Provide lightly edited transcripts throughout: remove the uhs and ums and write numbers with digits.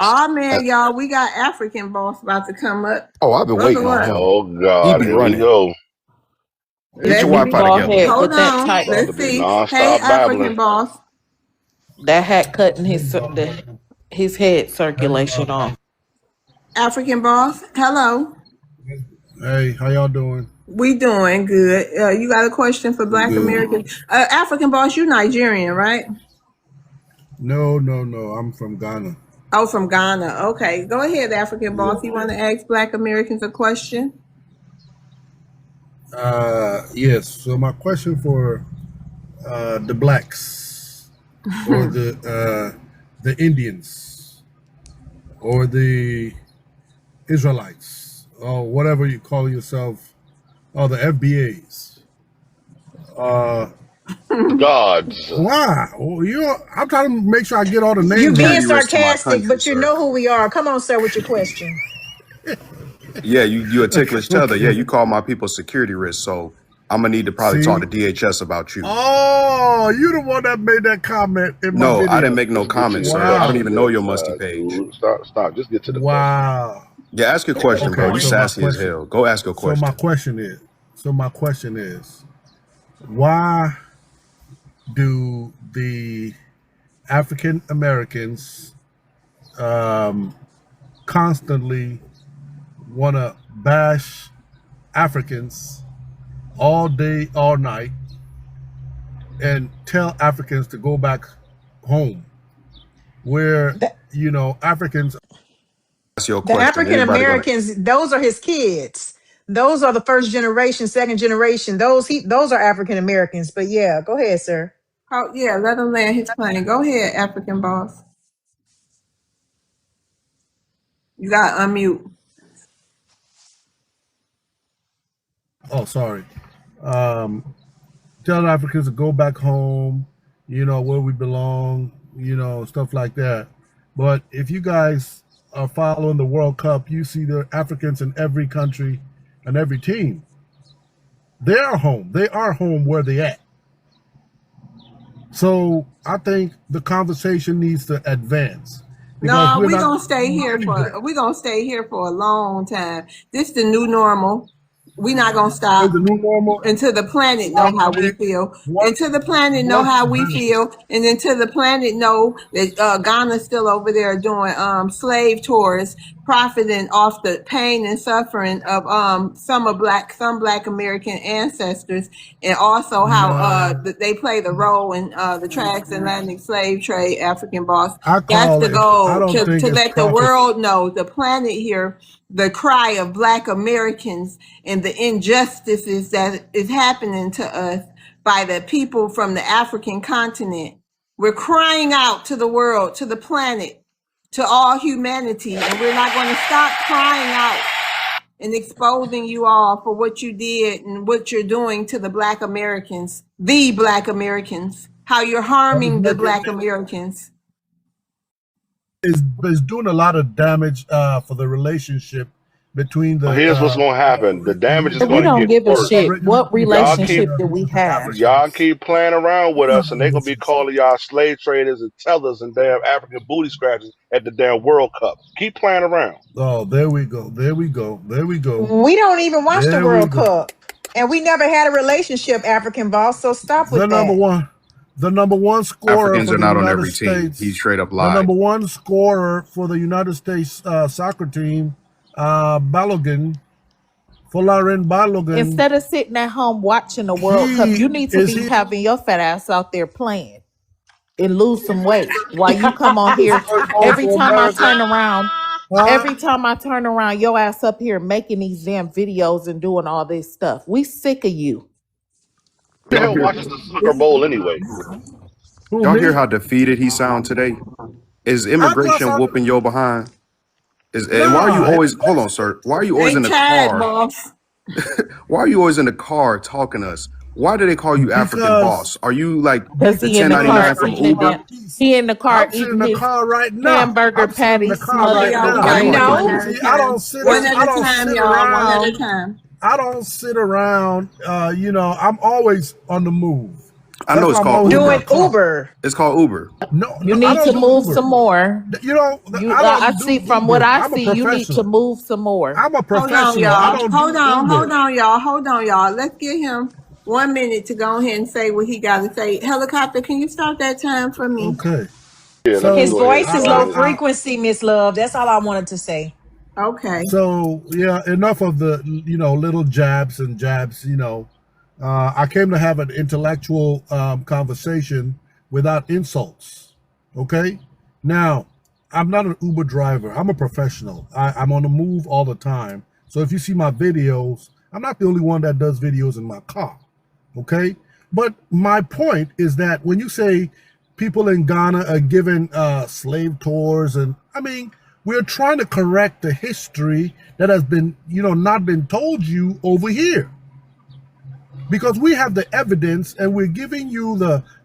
Oh man, y'all, we got African boss about to come up. Oh, I've been waiting on him. Oh He God, be here we running. go. Get your Let's Wi-Fi Bald together. head hold with that on. tight, About to Let's be see. Hey, nonstop African babbling. boss. that hat cutting his head circulation off. African boss. Hello. Hey, how y'all doing? We doing good. You got a question for Black Good. Americans? African boss, you Nigerian, right? No. I'm from Ghana. Oh, from Ghana. Okay, go ahead, African boss. You want to ask Black Americans a question? Yes. So my question for the blacks or the Indians or the Israelites or whatever you call yourself, or the FBAs. Gods. Why? Well, I'm trying to make sure I get all the You names being right. Security risk to my sarcastic, country, but you sir. know who we are. Come on, sir, with your question. Yeah, you a ticklish tether. Yeah, you call my people security risk, so I'm gonna need to probably talk to DHS about you. Oh, you the one that made that comment in my No, video. I didn't make no Just get comment, your sir. I don't question, even know your just, musty page. dude. Stop. Just get to the question. Wow. Yeah, ask your question, bro. Okay, You so my sassy as question. hell. Go ask your So my question. question is, why do the African Americans constantly want to bash Africans all day, all night, and tell Africans to go back home, where The, Africans? Ask your the question. African Anybody gonna Americans, those are his kids. Those are the first generation, second generation. Those are African Americans. But yeah, go ahead, sir. Oh yeah, let him land his plane. Go ahead, African boss. You got to unmute. Oh, sorry. Tell Africans to go back home, where we belong, stuff like that. But if you guys are following the World Cup, you see the Africans in every country and every team. They are home. They are home where they at. So I think the conversation needs to advance. No, we're gonna stay here for a long time. This is the new normal. We're not gonna stop the new normal until the planet know how we feel. Until the planet know how we feel, and until the planet know that Ghana's still over there doing slave tours, profiting off the pain and suffering of some Black American ancestors, and also how they play the role in the transatlantic slave trade. African boss. That's the goal, to let the world know, the planet here, the cry of Black Americans and the injustices that is happening to us by the people from the African continent. We're crying out to the world, to the planet, to all humanity, and we're not going to stop crying out and exposing you all for what you did and what you're doing to the Black Americans, how you're harming the Black Americans. Is doing a lot of damage for the relationship between the. Here's what's gonna happen. The damage is We gonna don't get give a worse. shit. What relationship do we have? Y'all keep playing around with us, and they're gonna be calling y'all slave traders and tellers and damn African booty scratchers at the damn World Cup. Keep playing around. Oh, there we go. We don't even watch the World Cup, and we never had a relationship, African boss. So stop with that. The number one scorer Africans for are the not on United every team. States. He straight up The lied. number one scorer for the United States soccer team, Balogun, Folarin Balogun. Instead of sitting at home watching the World Cup, you need to be having your fat ass out there playing and lose some weight while you come on here. Every time I turn around, your ass up here making these damn videos and doing all this stuff. We sick of you. Who the hell watches the Super Bowl anyway? Y'all hear how defeated he sound today? Is immigration whooping your behind? And why are you always, hold on, sir? Why are you always in the car? Why are you always in the car talking to us? Why do they call you African boss? Are you like the 1099 from Uber? He in the car eating his right now. Hamburger patties. Right now. I don't sit around. I'm always on the move. I That's know why it's I'm called always in Uber. my Doing car. Uber. It's called Uber. No, You I need to don't do move Uber. some more. You know, I I don't see do from what Uber. I I'm a see, you need to professional. move some more. I'm a Hold on, professional. I y'all. don't Hold do on, hold Uber. on, y'all. Hold on, y'all. Let's give him 1 minute to go ahead and say what he got to say. Helicopter, can you start that time for me? Okay. Yeah, let me His So go ahead and voice is go low ahead. frequency, Miss Love. That's all I wanted to say. Okay. So yeah, enough of the little jabs and jabs. I came to have an intellectual conversation without insults. Okay, now I'm not an Uber driver. I'm a professional. I'm on the move all the time. So if you see my videos, I'm not the only one that does videos in my car. Okay, but my point is that when you say people in Ghana are given slave tours, and I mean, we're trying to correct the history that has been, not been told you over here, because we have the evidence and we're giving you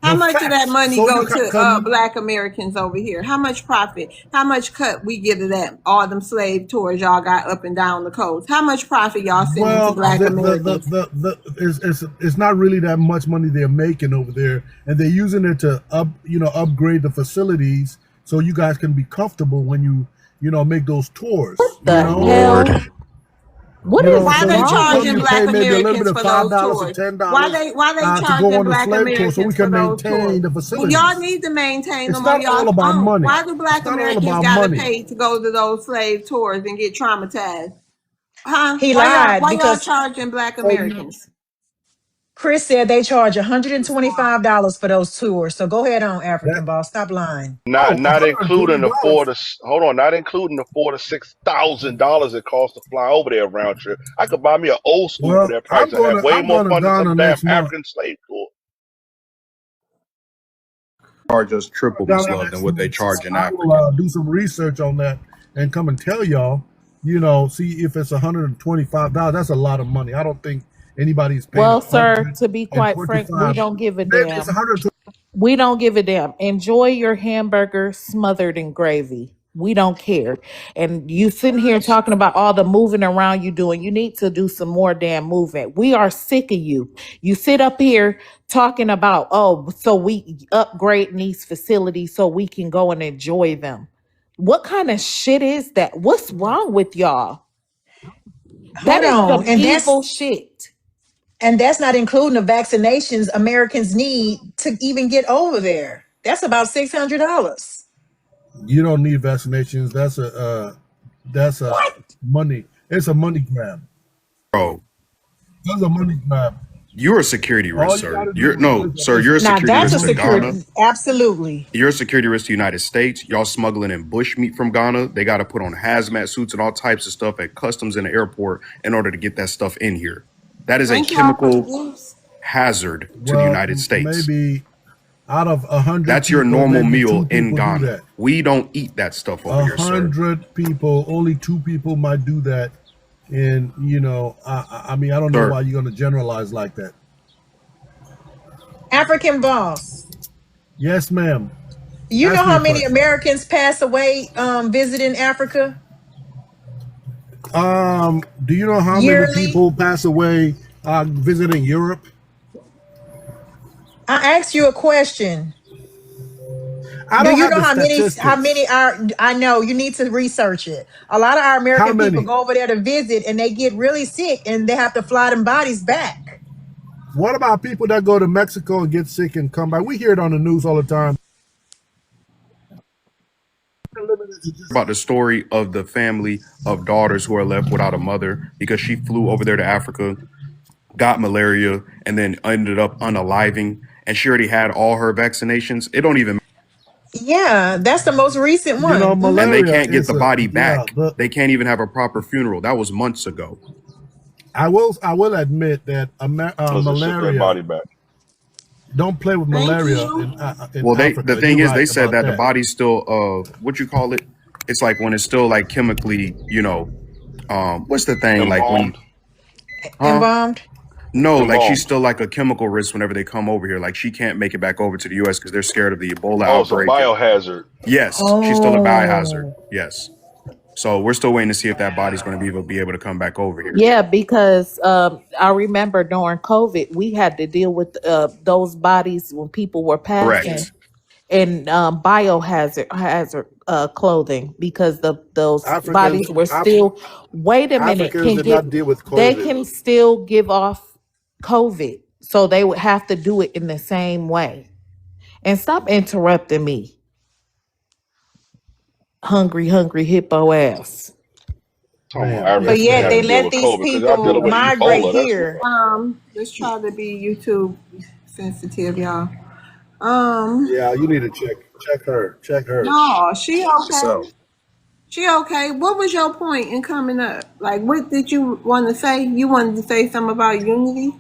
How the much of that facts, money so you go can to come. Black Americans over here? How much profit? How much cut we get of that? All them slave tours y'all got up and down the coast. How much profit y'all sending to Well, Black Americans? it's not really that much money they're making over there, and they're using it to upgrade the facilities so you guys can be comfortable when you make those tours. The Lord. hell? What is Why So they you can wrong with come, charging you you? Black pay maybe a little bit Americans of for those $5 or tours? Why $10 they to go charging on the Black slave tour, so we Americans for can those maintain tours? the Well, y'all facilities. need to maintain It's them on not all y'all's about own. money. Why do Black It's not all Americans about gotta money. pay to go to those slave tours and get traumatized? Huh? He Why y'all lied why y'all because charging Black So you Americans? Chris said they charge $125 for those tours. So go ahead on, that African boss. Stop lying. Not not including the $120. not including the $4,000 to $6,000 it costs to fly over there round trip. I could buy me an old school for Well, that price and have way I'm more going to fun than some Ghana damn next month. African slave tour. Charge us triple, Miss Ghana Love, than next what they month, so charge in I will Africa. do some research on that and come and tell y'all. See if it's $125. That's a lot of money. I don't think anybody's paying Well, sir, to be quite frank, we 125. don't give a Maybe it's damn. 120. We don't give a damn. Enjoy your hamburger smothered in gravy. We don't care. And you sitting here talking about all the moving around you doing. You need to do some more damn movement. We are sick of you. You sit up here talking about, oh, so we upgrade these facilities so we can go and enjoy them. What kind of shit is that? What's wrong with y'all? That Hold is on. some evil shit. And that's not including the vaccinations Americans need to even get over there. That's about $600. You don't need vaccinations. That's a money. It's a money grab. Bro, That's a money grab. you're a security risk, All you sir. got to do Sir, is you're a Now security that's a risk to Ghana. security. Absolutely. You're a security risk to the United States. Y'all smuggling in bush meat from Ghana. They got to put on hazmat suits and all types of stuff at customs in the airport in order to get that stuff in here. That is a Thank y'all for the chemical gifts. hazard to the well, United States. maybe out of 100 That's your people, normal maybe meal two in people do Ghana. that. We don't eat that stuff over here, sir. 100 people, only 2 people might do that. And I mean, I don't know Sir, why you're going to generalize like that. African boss. Yes, ma'am. You know Ask me how a many question. Americans pass away visiting Africa Do you know how many yearly? people pass away visiting Europe? I asked you a question. I Do don't you have know the how many statistics. are I know you need to research it. A lot of our How American people many? go over there to visit and they get really sick and they have to fly them bodies back. What about people that go to Mexico and get sick and come back? We hear it on the news all the time. about the story of the family of daughters who are left without a mother because she flew over there to Africa, got malaria, and then ended up unaliving. And she already had all her vaccinations. It don't even, Yeah, that's the most recent one. and they Malaria can't get is the body yeah. back. They can't even have a proper funeral. That was months ago. I will admit that Listen, ship that malaria. body back. Don't play with Thank malaria you. in Well, the Africa. thing You're is, they right said about that the that. body's still what you call it? It's like when it's still like chemically, what's the thing? Like when Embalmed. huh? Embalmed. No, like she's Embalmed. still like a chemical risk whenever they come over here. Like she can't make it back over to the US because they're scared of the Ebola Oh, it's a outbreak. And biohazard. yes, she's still a biohazard. Oh. Yes. So we're still waiting to see if that body's going to be able to come back over here. Yeah, because I remember during COVID, we had to deal with those bodies when people were passing Correct. in hazard clothing because those bodies Africans, were still. Wait a minute, Africans did not deal with they COVID. can still give off COVID, so they would have to do it in the same way. And stop interrupting me, hungry hippo ass. Talking about Ma'am, But yes, Africans yet had they to ma'am. deal let with these COVID because y'all people dealing with migrate Ebola. That's here. Let's try to be YouTube sensitive, y'all. Yeah, you need to check her. Check her. No, she okay. So She okay. What was your point in coming up? Like, what did you want to say? You wanted to say something about unity?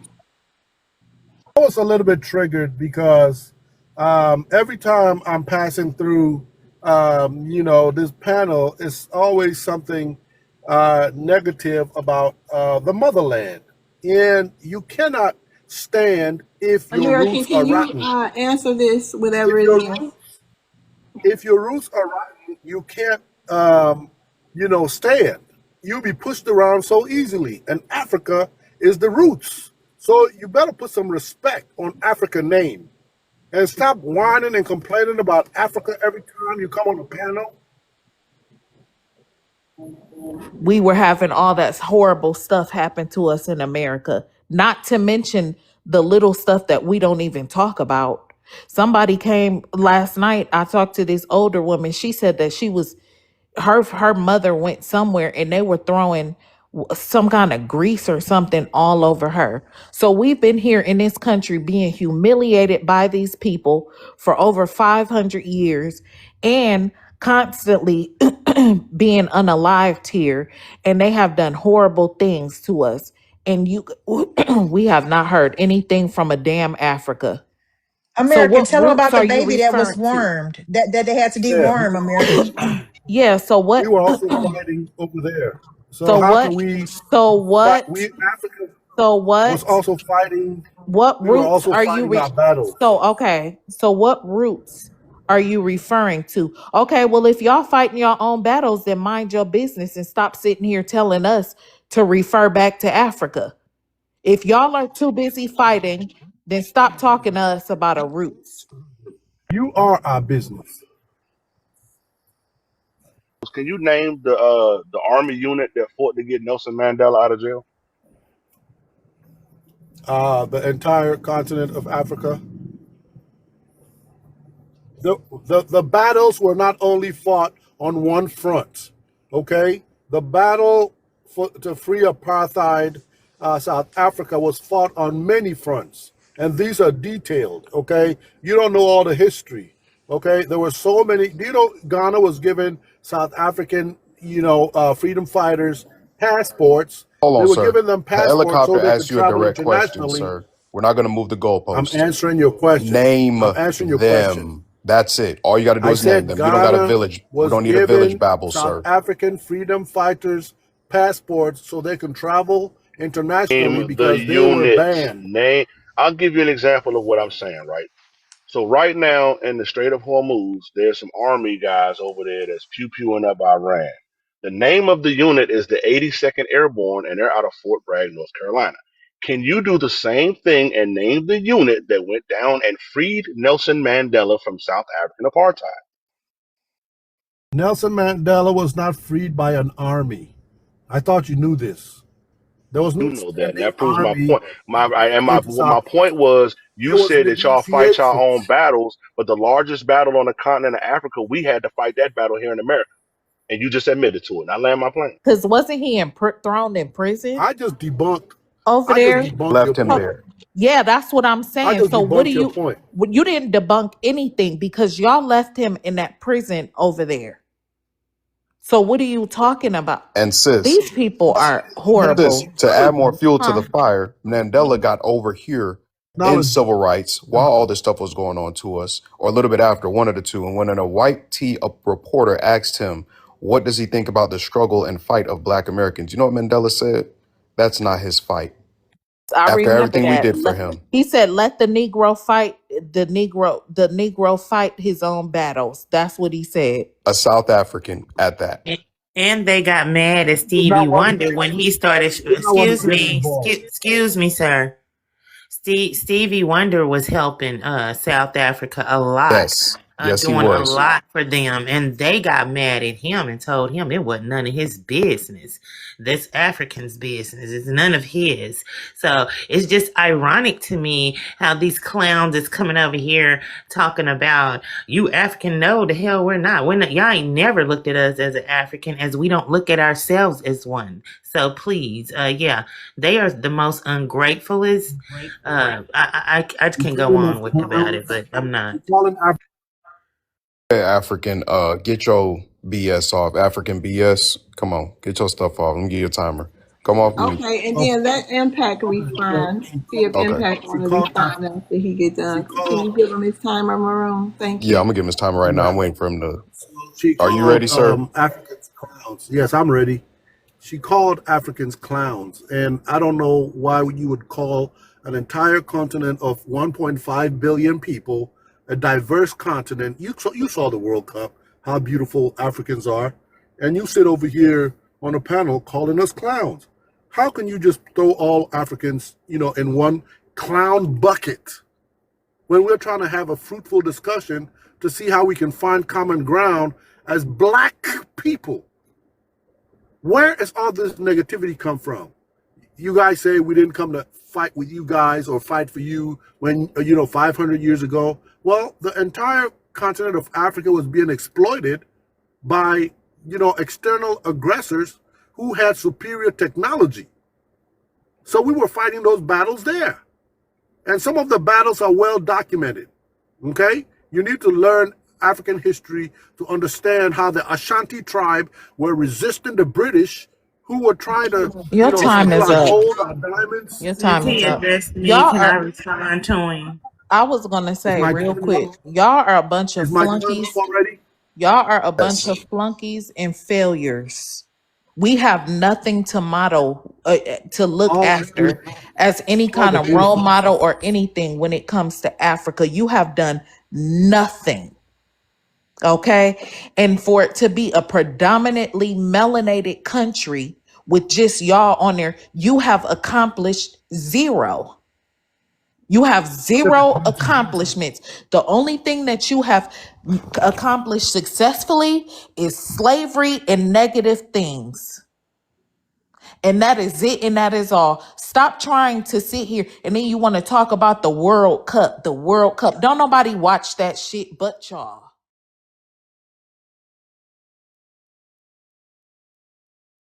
I was a little bit triggered because every time I'm passing through, this panel, it's always something negative about the motherland. And you cannot stand if your American, roots are can you rotten. answer this, whatever If it your is? roots are rotten, you can't, stand. You'll be pushed around so easily. And Africa is the roots. So you better put some respect on African name and stop whining and complaining about Africa every time you come on a panel. We were having all that horrible stuff happen to us in America, not to mention the little stuff that we don't even talk about. Somebody came last night. I talked to this older woman. She said that her mother went somewhere and they were throwing some kind of grease or something all over her. So we've been here in this country being humiliated by these people for over 500 years and constantly being unalived here, and they have done horrible things to us, and we have not heard anything from a damn Africa. So American, what tell them roots about the are you baby that was referring to? wormed, that they had to Yeah, deworm, American. Yeah, so we what were also fighting over there. So so how can what we so fight? what We Africa so was what also fighting. what We were roots also are you fighting our battles. so what roots are you referring to? Okay, well, if y'all fighting your own battles, then mind your business and stop sitting here telling us to refer back to Africa. If y'all are too busy fighting, then stop talking to us about a roots. You are our business. Can you name the army unit that fought to get Nelson Mandela out of jail? The entire continent of Africa. The battles were not only fought on one front, okay? The battle to free apartheid South Africa was fought on many fronts, and these are detailed, okay? You don't know all the history, okay? There were so many. Do you know Ghana was given South African, freedom fighters passports? hold They on, were sir. giving them The passports so helicopter they could asked you a travel direct question, internationally. sir. We're not going to move the I'm goalpost. answering your question. Name I'm answering your question. them. That's it. All you got to do I is name said them. You don't got a Ghana village. We was don't need a village given babble, South sir. African freedom fighters passports so they can travel internationally Name the because they were units. banned. Name. I'll give you an example of what I'm saying, right? So right now in the Strait of Hormuz, there's some army guys over there that's pew-pewing up Iran. The name of the unit is the 82nd Airborne, and they're out of Fort Bragg, North Carolina. Can you do the same thing and name the unit that went down and freed Nelson Mandela from South African apartheid? Nelson Mandela was not freed by an army. I thought you knew this. There was You no know that, and standing that proves my army point. My in my South. point was, There you was said that y'all fight your own negotiations. battles, but the largest battle on the continent of Africa, we had to fight that battle here in America, and you just admitted to it. And I land my plane. Because wasn't he thrown in prison I just debunked. over I just there? debunked your Left him point. So, there. yeah, that's what I'm I saying. just So what do debunked your you? point. You didn't debunk anything because y'all left him in that prison over there. So what are you talking about? And sis, These people are sis, horrible. to add more fuel to the Huh? fire, Mandela got over here in Knowledge. civil rights while all this stuff was going on to us, or a little bit after, one of the two. And when a white tee reporter asked him, what does he think about the struggle and fight of black Americans? You know what Mandela said? That's not his fight. I After remember everything we that. did for him, He said, "Let the Negro fight the Negro fight his own battles." That's what he said. a South African at that. And they got mad at You're Stevie not welcome. Wonder when he started. You're not welcome Excuse to get me, involved. excuse me, sir. Stevie Wonder was helping South Africa a lot, Yes. Yes, he doing a was. lot for them, and they got mad at him and told him it wasn't none of his business. This African's business. It's none of his. So it's just ironic to me how these clowns is coming over here talking about you African. No, the hell we're not. We're not. Y'all ain't never looked at us as an African, as we don't look at ourselves as one. So please, yeah, they are the most ungratefulest. I can go on with about it, but I'm not. Hey, African, get your BS off. African BS. Come on, get your stuff off. Let me give you a timer. Come off mute. Okay, and then let Impact respond. See if Okay. Impact want to respond after he get done. Can you give him his timer, Maroon? Thank Yeah, you. I'm gonna give him his timer right now. I'm waiting for him to. She Are you ready, sir? Africans clowns. Yes, I'm ready. She called Africans clowns, and I don't know why you would call an entire continent of 1.5 billion people a diverse continent. You saw the World Cup, how beautiful Africans are, and you sit over here on a panel calling us clowns. How can you just throw all Africans, in one clown bucket when we're trying to have a fruitful discussion to see how we can find common ground as black people? Where does all this negativity come from? You guys say we didn't come to fight with you guys or fight for you when, 500 years ago. Well, the entire continent of Africa was being exploited by, external aggressors who had superior technology. So we were fighting those battles there. And some of the battles are well documented. Okay? You need to learn African history to understand how the Ashanti tribe were resisting the British who were trying to, Your time steal is our up. gold, our diamonds. Your Is time is he up. addressed me? Y'all Can I are. respond to him? I was gonna Is say my real time up? quick. Y'all are a bunch of Is my time up flunkies. already? Y'all are a bunch Yes. of flunkies and failures. We have nothing to model, to look All after as any kind of role model or anything when it comes to Africa. You have done nothing. Okay. And for it to be a predominantly melanated country with just y'all on there, you have accomplished zero. You have zero accomplishments. The only thing that you have accomplished successfully is slavery and negative things. And that is it, and that is all. Stop trying to sit here and then you want to talk about the World Cup. The World Cup. Don't nobody watch that shit but y'all.